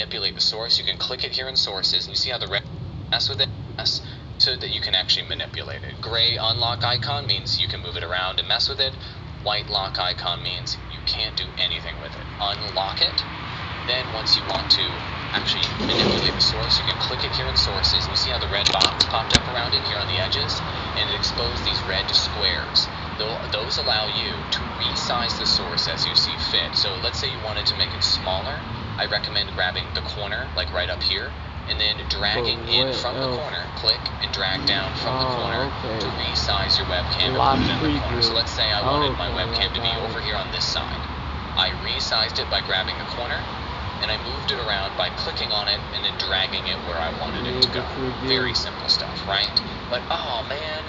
manipulate the source, you can click it here in sources, and you see how the red mess with it? Yes, so that you can actually manipulate it. Gray unlock icon means you can move it around and mess with it. White lock icon means you can't do anything with it. Unlock it. Then once you want to actually manipulate the source, you can click it here in sources, and you see how the red box popped up around it here on the edges, and it exposed these red squares. Those allow you to resize the source as you see fit. So let's say you wanted to make it smaller. I recommend grabbing the corner, like right up here, and then dragging in from the corner, click and drag down from the corner to resize your webcam and put it in the corner. So let's say I wanted my webcam to be over here on this side. I resized it by grabbing the corner, and I moved it around by clicking on it and then dragging it where I wanted it to go. Very simple stuff, right? But oh man,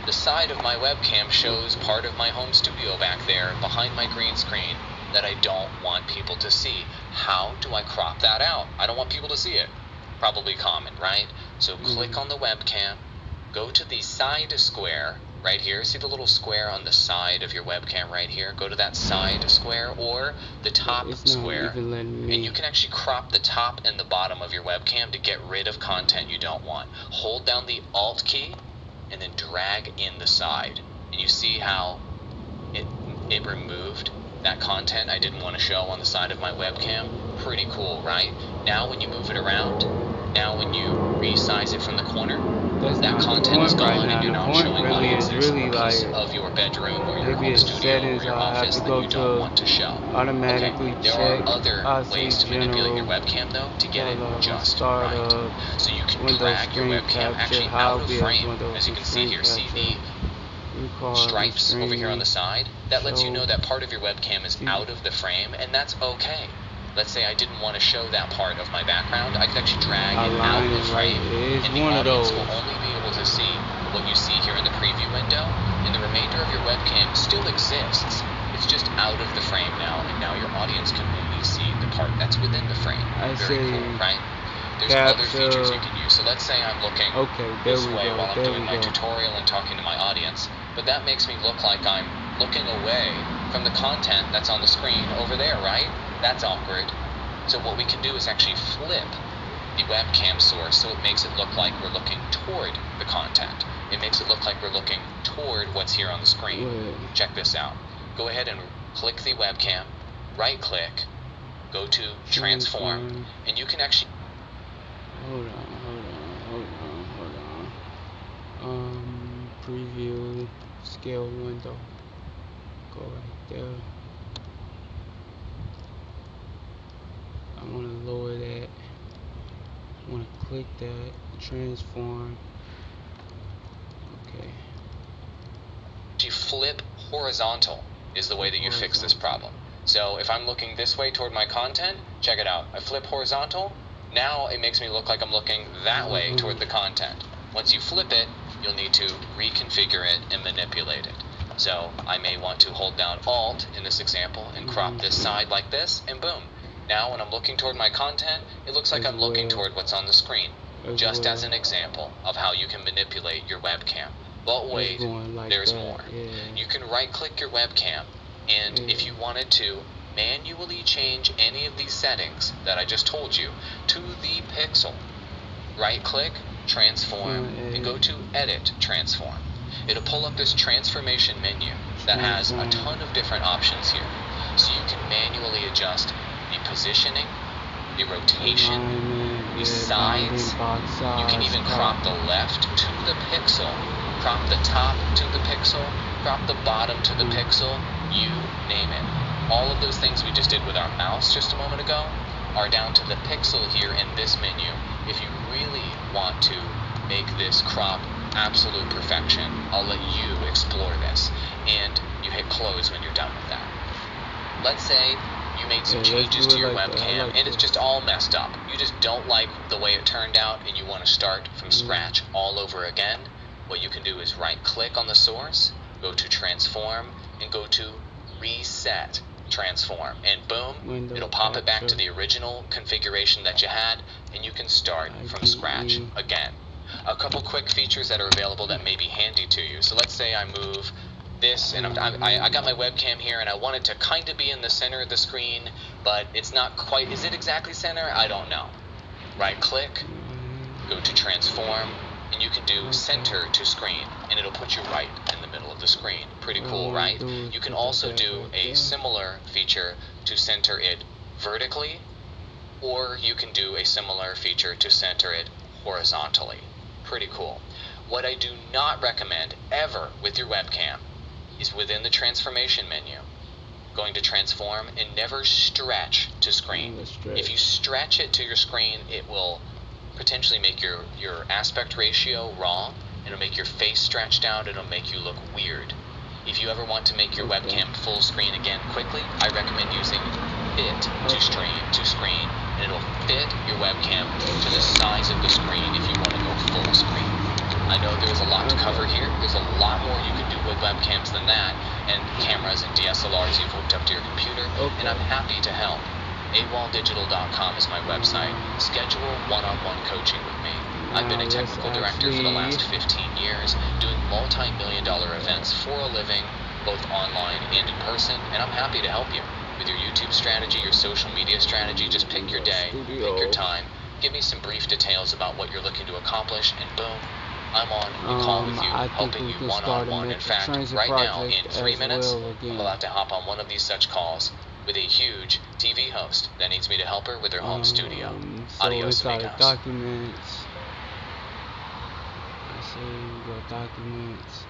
the side of my webcam shows part of my home studio back there behind my green screen that I don't want people to see. How do I crop that out? I don't want people to see it. Probably common, right? So click on the webcam, go to the side square right here. See the little square on the side of your webcam right here? Go to that side square or the top square, and you can actually crop the top and the bottom of your webcam to get rid of content you don't want. Hold down the Alt key and then drag in the side, and you see how it removed that content I didn't want to show on the side of my webcam. Pretty cool, right? Now when you move it around, now when you resize it from the corner, that content is gone and you're not showing audiences a piece of your bedroom or your home studio or your office that you don't want to show. Okay, there are other ways to manipulate your webcam though to get it just right. So you can drag your webcam actually out of frame. As you can see here, see the stripes over here on the side? That lets you know that part of your webcam is out of the frame, and that's okay. Let's say I didn't want to show that part of my background, I could actually drag it out of the frame, and the audience will only be able to see what you see here in the preview window, and the remainder of your webcam still exists. It's just out of the frame now, and now your audience can only see the part that's within the frame. Very cool, right? There's other features you can use. So let's say I'm looking this way while I'm doing my tutorial and talking to my audience, but that makes me look like I'm looking away from the content that's on the screen over there, right? That's awkward. So what we can do is actually flip the webcam source so it makes it look like we're looking toward the content. It makes it look like we're looking toward what's here on the screen. Check this out. Go ahead and click the webcam, right click, go to transform, and you can actually hold on. Preview scale window. Go right there. I want to lower that. I want to click that. Transform. Okay. You flip horizontal is the way that you fix this problem. So if I'm looking this way toward my content, check it out. I flip horizontal. Now it makes me look like I'm looking that way toward the content. Once you flip it, you'll need to reconfigure it and manipulate it. So I may want to hold down Alt in this example and crop this side like this, and boom. Now when I'm looking toward my content, it looks like I'm looking toward what's on the screen. Just as an example of how you can manipulate your webcam. But wait, there's more. You can right click your webcam, and if you wanted to manually change any of these settings that I just told you to the pixel, right click, transform, and go to edit transform. It'll pull up this transformation menu that has a ton of different options here. So you can manually adjust the positioning, the rotation, the sides. You can even crop the left to the pixel, crop the top to the pixel, crop the bottom to the pixel, you name it. All of those things we just did with our mouse just a moment ago are down to the pixel here in this menu. If you really want to make this crop absolute perfection, I'll let you explore this, and you hit close when you're done with that. Let's say you made some changes to your webcam and it's just all messed up. You just don't like the way it turned out and you want to start from scratch all over again. What you can do is right click on the source, go to transform, and go to reset transform, and boom, it'll pop it back to the original configuration that you had, and you can start from scratch again. A couple quick features that are available that may be handy to you. So let's say I move this, and I got my webcam here, and I want it to kind of be in the center of the screen, but it's not quite. Is it exactly center? I don't know. Right click, go to transform, and you can do center to screen, and it'll put you right in the middle of the screen. Pretty cool, right? You can also do a similar feature to center it vertically, or you can do a similar feature to center it horizontally. Pretty cool. What I do not recommend ever with your webcam is within the transformation menu, going to transform and never stretch to screen. If you stretch it to your screen, it will potentially make your aspect ratio wrong. It'll make your face stretched out. It'll make you look weird. If you ever want to make your webcam full screen again quickly, I recommend using fit to screen, and it'll fit your webcam to the size of the screen if you want to go full screen. I know there's a lot to cover here. There's a lot more you can do with webcams than that, and cameras and DSLRs you've hooked up to your computer, and I'm happy to help. awalldigital.com is my website. Schedule one-on-one coaching with me. I've been a technical director for the last 15 years, doing multi-million-dollar events for a living, both online and in person, and I'm happy to help you with your YouTube strategy, your social media strategy. Just pick your day, pick your time, give me some brief details about what you're looking to accomplish, and boom, I'm on the call with you, helping you one-on-one. In fact, right now, in 3 minutes, I'm about to hop on one of these such calls with a huge TV host that needs me to help her with her home studio. Adios, amigos. Documents. We got documents.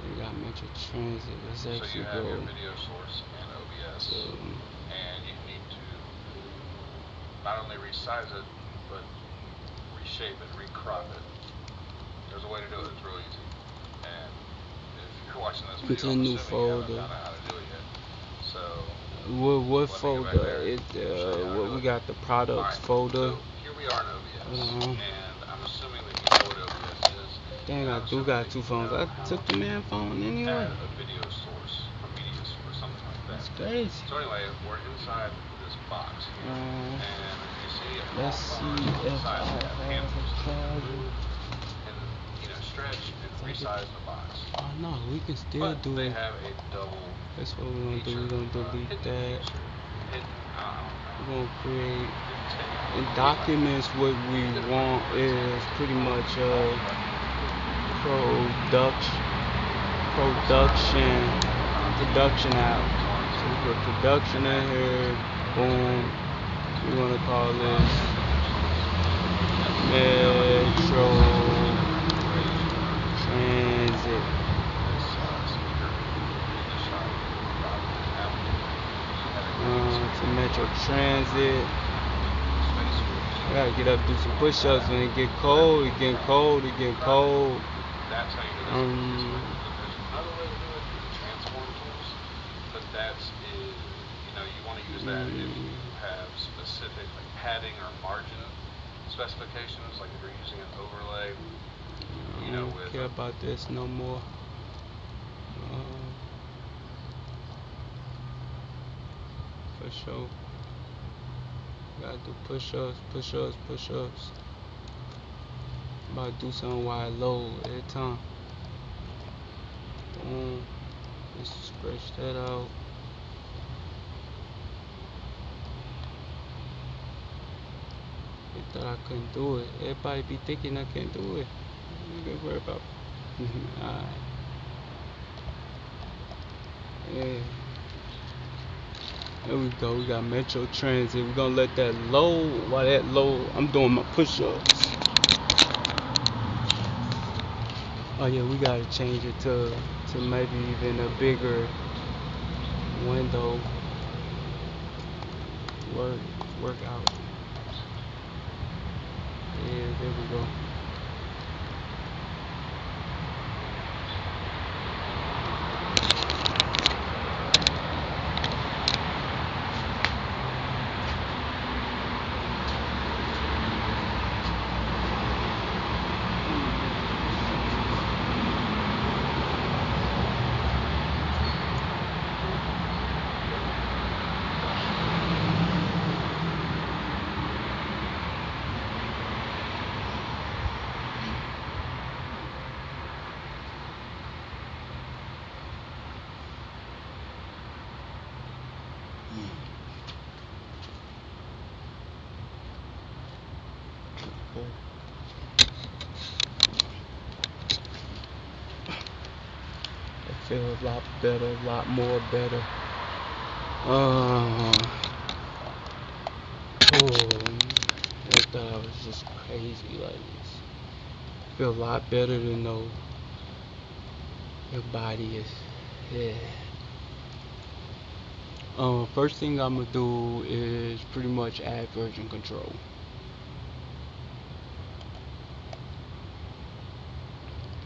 We got Metro Transit. Let's actually so you have your video source in OBS, and you need to not only resize it, but reshape it, recrop it. There's a way to do it. It's real easy. And if you're watching this video, it's a new folder. You haven't found out how to do it yet. So what folder? We got the products folder. So here we are in OBS, and I'm assuming that you know what OBS is. Dang, I do got two phones. I took the man phone anyway. Add a video source or media source, something like that. That's crazy. So anyway, we're inside this box here, and you see let's see if I have a charger. And stretch and resize the box. Oh no, we can still do they it. have a double. That's what we're gonna do. We're gonna delete that. We're gonna create in documents. What we want is pretty much production out. So we put production in here. Boom. We're gonna call this Metro Transit. To Metro Transit. I gotta get up, do some push-ups when it get cold. It getting cold. It getting cold. That's how you do this. There's another way to do it through the transform tools, but you want to use that if you have specific padding or margin specifications, like if you're using an overlay. I don't care about this no more. For sure. Gotta do push-ups. About to do something while I load every time. Boom. Let's stretch that out. They thought I couldn't do it. Everybody be thinking I can't do it. You can worry about. Alright. Yeah. There we go. We got Metro Transit. We're gonna let that load. While that load, I'm doing my push-ups. Oh yeah, we gotta change it to maybe even a bigger window. Workout. Yeah, there we go. I feel a lot better, a lot more better. Oh, I thought I was just crazy like this. Feel a lot better to know your body is, yeah. First thing I'm gonna do is pretty much add version control.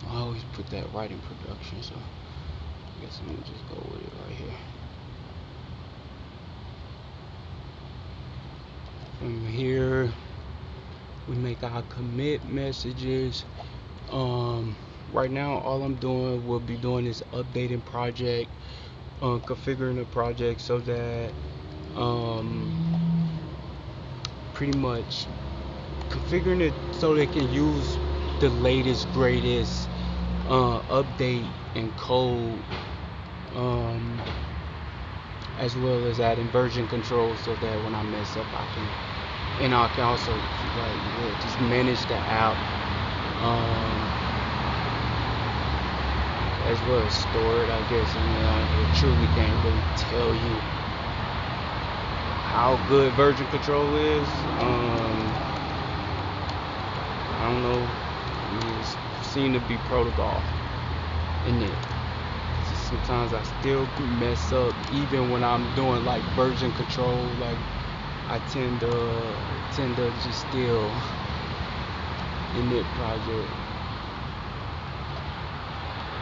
I always put that right in production, so I guess I'm gonna just go with it right here. From here, we make our commit messages. Right now, all I'm doing will be doing is updating project, configuring the project so that pretty much configuring it so they can use the latest, greatest update and code, as well as adding version control so that when I mess up, I can also like just manage the app, as well as store it. I guess I truly can't really tell you how good version control is. I don't know. It seems to be protocol in it. Sometimes I still mess up even when I'm doing like version control. Like I tend to just still init project.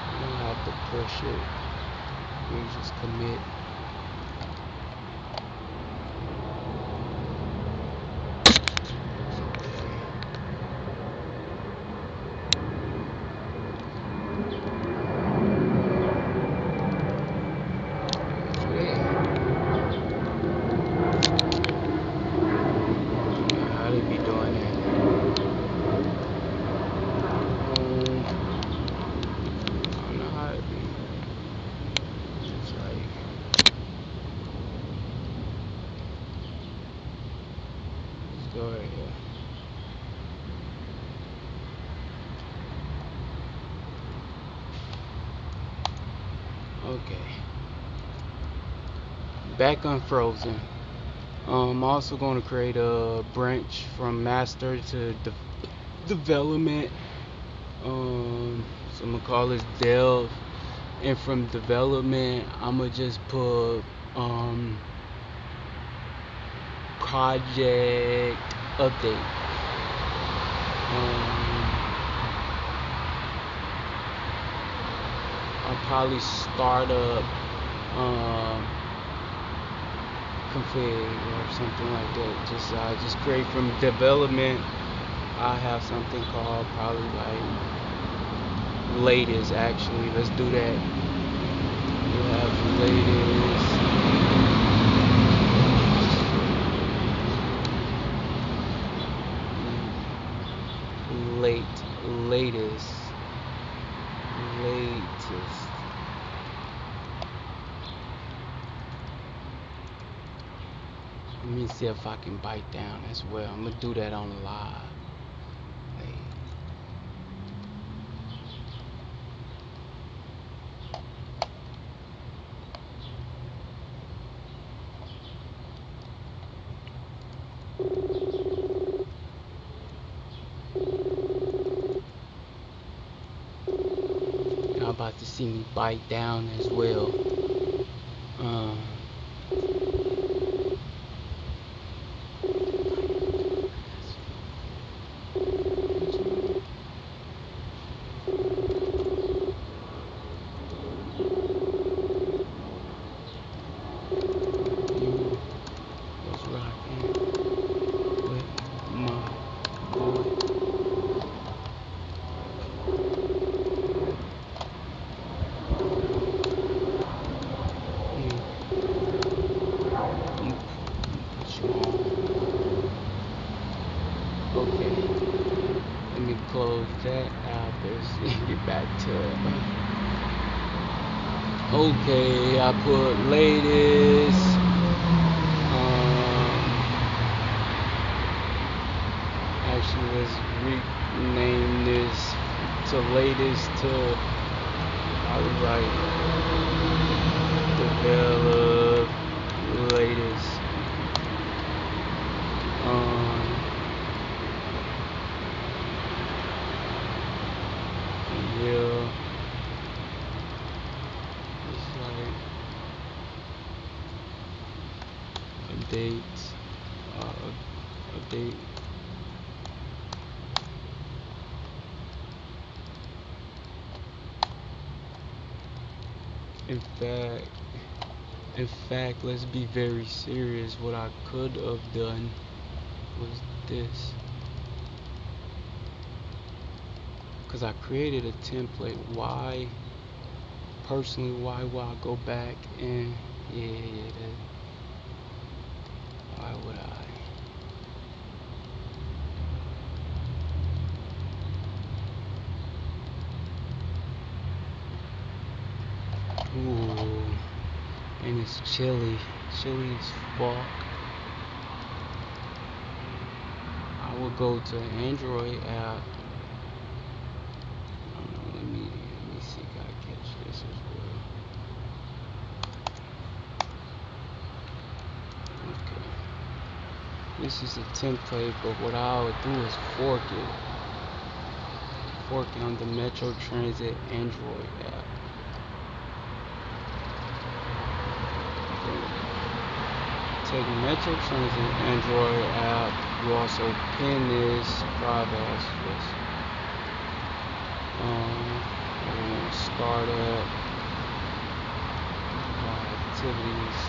You don't have to push it. You just commit. Okay, back unfrozen. I'm also going to create a branch from master to development. So I'm gonna call this dev, and from development I'm gonna just put project update. I'll probably start up config or something like that. Just create from development. I have something called probably like latest. Actually, let's do that. We have latest. Latest. Let me see if I can bite down as well. I'm gonna do that on the live. Y'all about to see me bite down as well. Okay, let me close that out and get back to it. Okay, I put latest. Actually, let's rename this to latest to probably like develop latest. Yeah. It's like a date. A date. In fact, let's be very serious. What I could have done was this. Because I created a template. Why will I go back and why would I? Ooh, and it's chilly as fuck. I would go to Android app. Let me see if I catch this as well. Okay. This is a template, but what I would do is fork it on the Metro Transit Android app. Take Metro Transit Android app. You also pin this progress. Start up activities.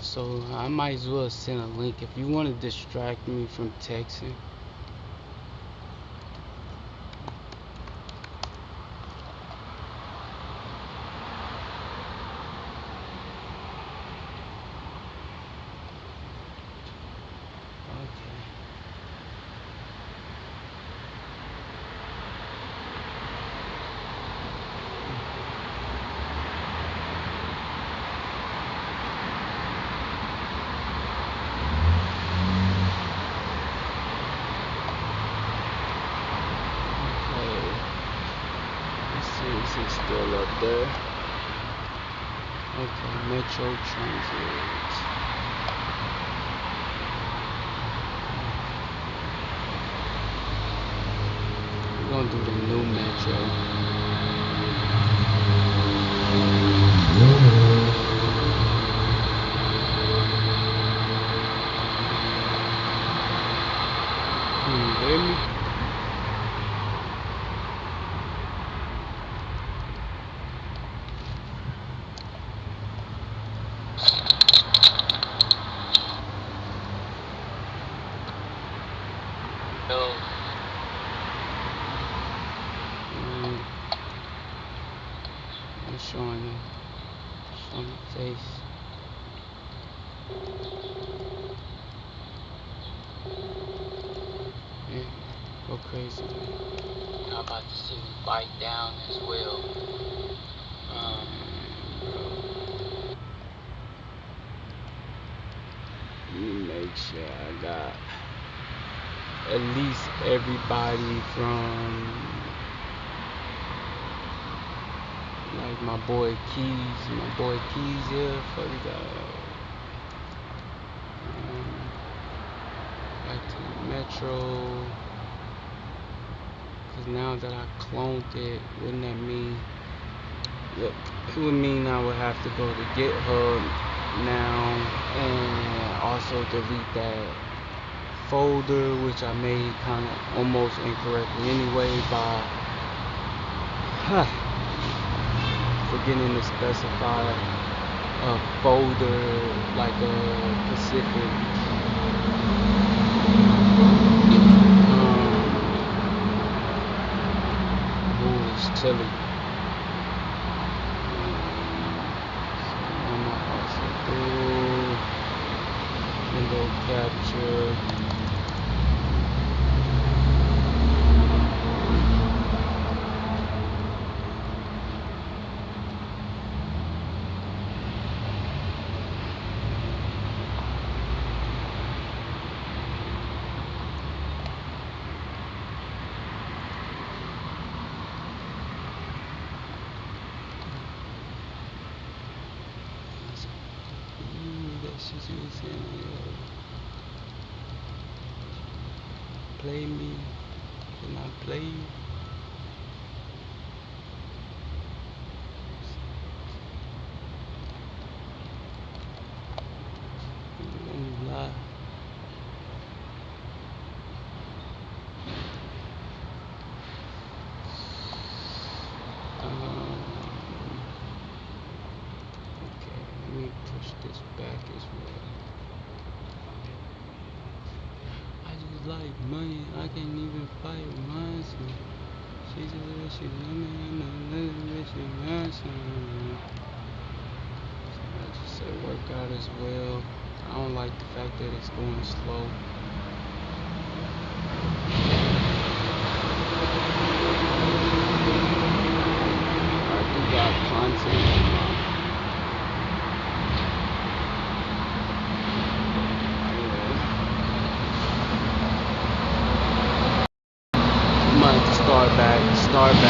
So I might as well send a link if you want to distract me from texting. It's still up there. Okay, Metro Transit. We're gonna do the new Metro. Can you hear me? Showing the face. Yeah, go crazy. I'm about to see me bite down as well. Let me make sure I got at least everybody from like my boy Keys here, fuck it back to the Metro, cause now that I cloned it, wouldn't that mean, it would mean I would have to go to GitHub now and also delete that folder, which I made kind of almost incorrectly anyway by forgetting to specify a folder like a specific it's chilly. I'm also do window capture. Play me, can I play you? Don't lie. Okay, let me push this back as well. I just like money, I can't even fight myself. She just said she love me and another bitch she wants some. I just said workout as well. I don't like the fact that it's going slow. I do got content. Start back